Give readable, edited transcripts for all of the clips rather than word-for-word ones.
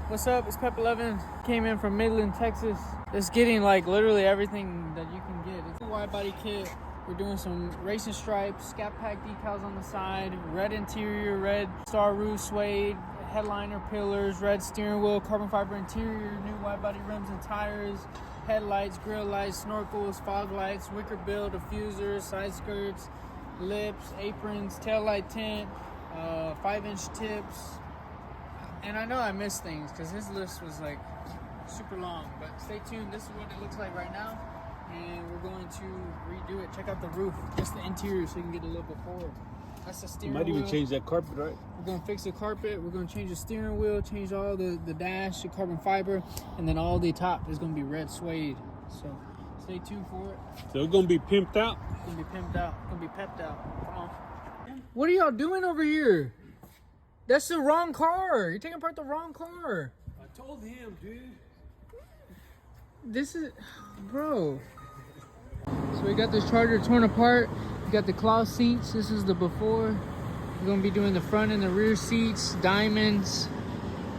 What's up? It's Pep 11. Came in from Midland, Texas. It's getting like literally everything that you can get. It's a wide body kit. We're doing some racing stripes, Scatpack decals on the side, red interior, red star roof suede, headliner pillars, red steering wheel, carbon fiber interior, new wide body rims and tires, headlights, grill lights, snorkels, fog lights, wicker bill, diffusers, side skirts, lips, aprons, tail light tint, 5-inch tips. And I know I missed things because his list was like super long, but stay tuned. This is what it looks like right now, and we're going to redo it. Check out the roof, just the interior, so you can get a little bit forward. That's the steering wheel. Might even change that carpet, right? We're going to fix the carpet. We're going to change the steering wheel, change all the dash, the carbon fiber, and then all the top is going to be red suede. So stay tuned for it. So it's going to be pimped out? It's going to be pimped out. It's going to be pepped out. Come on. What are y'all doing over here? That's the wrong car. You're taking apart the wrong car. I told him, dude. This is, bro. So we got this Charger torn apart. We got the cloth seats. This is the before. We're gonna be doing the front and the rear seats, diamonds.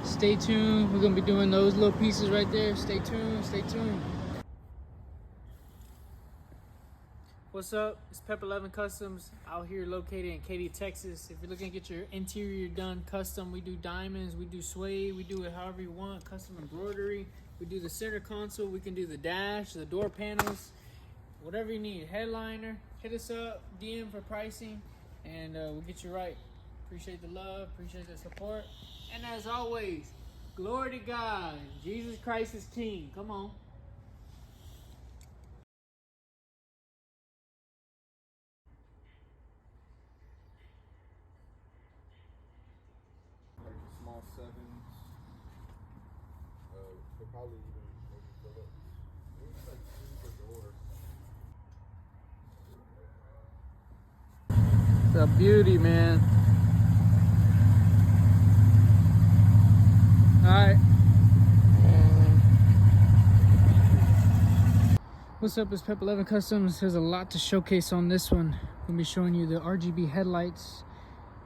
Stay tuned. We're gonna be doing those little pieces right there. Stay tuned. Stay tuned. What's up? It's Pep 11 Customs out here located in Katy, Texas. If you're looking to get your interior done custom, we do diamonds, we do suede, we do it however you want, custom embroidery. We do the center console, we can do the dash, the door panels, whatever you need. Headliner, hit us up, DM for pricing, and we'll get you right. Appreciate the love, appreciate the support. And as always, glory to God. Jesus Christ is King. Come on. Small sevens, could probably even maybe fill up. Maybe it's like 2 per door. It's a beauty, man. Alright. What's up, it's Pep 11 Customs. There's a lot to showcase on this one. I'm going to be showing you the RGB headlights,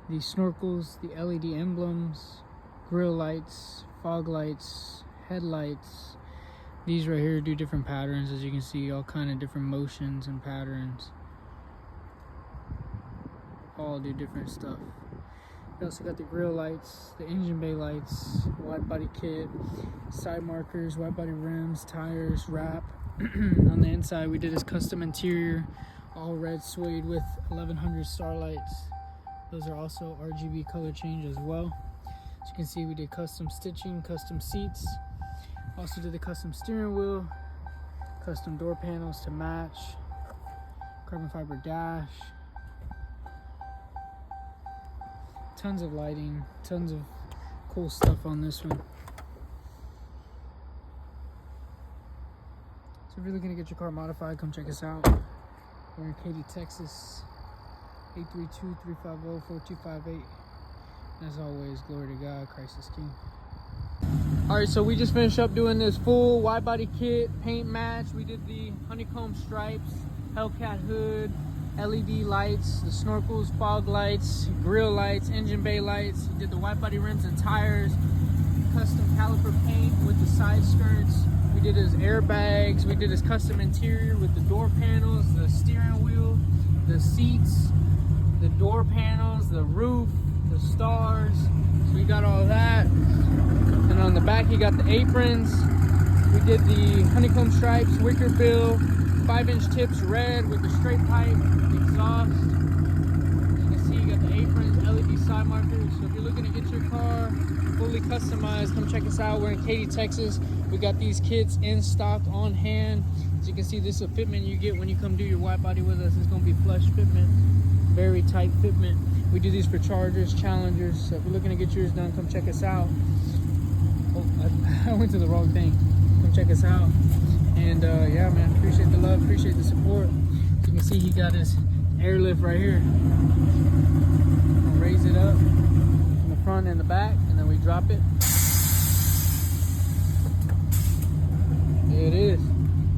the snorkels, the LED emblems, grill lights, fog lights, headlights. These right here do different patterns, as you can see, all kind of different motions and patterns. All do different stuff. We also got the grill lights, the engine bay lights, wide body kit, side markers, wide body rims, tires, wrap. On the inside we did this custom interior, all red suede with 1100 starlights. Those are also RGB color change as well. As you can see, we did custom stitching, custom seats. Also did the custom steering wheel, custom door panels to match, carbon fiber dash. Tons of lighting, tons of cool stuff on this one. So if you're looking to get your car modified, come check us out. We're in Katy, Texas. 832-350-4258. As always, glory to God, Christ is King. Alright, so we just finished up doing this full wide body kit, paint match. We did the honeycomb stripes, Hellcat hood, LED lights, the snorkels, fog lights, grill lights, engine bay lights. We did the wide body rims and tires, custom caliper paint with the side skirts. We did his airbags. We did his custom interior with the door panels, the steering wheel, the seats, the door panels, the roof, the stars. So we got all that. And on the back you got the aprons. We did the honeycomb stripes, wicker bill, 5-inch tips red with the straight pipe, exhaust. As you can see, you got the aprons, LED side markers. So if you're looking to get your car fully customized, come check us out. We're in Katy, Texas. We got these kits in stock on hand. As you can see, this is a fitment you get when you come do your wide body with us. It's going to be flush fitment, very tight fitment. We do these for Chargers, Challengers. So if you're looking to get yours done, come check us out. Oh, I went to the wrong thing. Come check us out. And yeah, man, appreciate the love, appreciate the support. As you can see, he got his airlift right here. I'll raise it up in the front and the back, and then we drop it. There it is.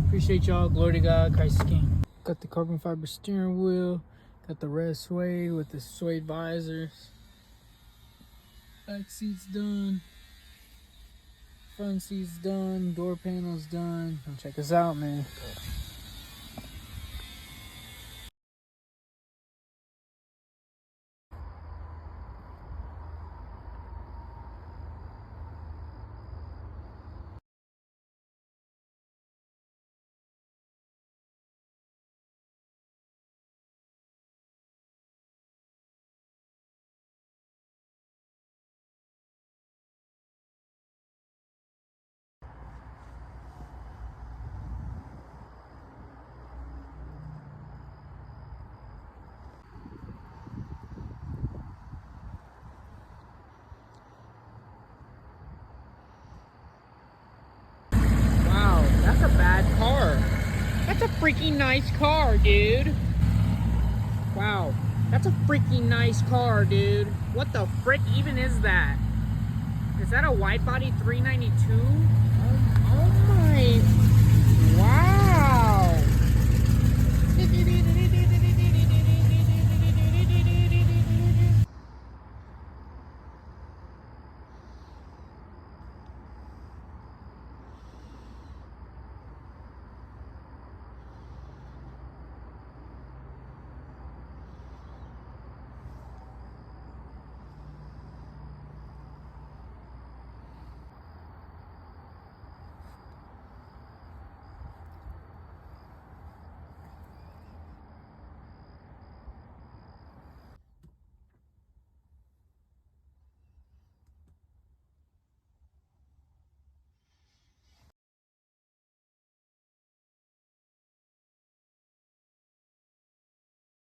Appreciate y'all. Glory to God. Christ is King. Got the carbon fiber steering wheel. Got the red suede with the suede visors. Back seats done. Front seat's done, door panel's done. Come check us out, man. Wow, that's a bad car. That's a freaking nice car, dude. Wow, that's a freaking nice car, dude. What the frick even is that? Is that a widebody 392? Oh my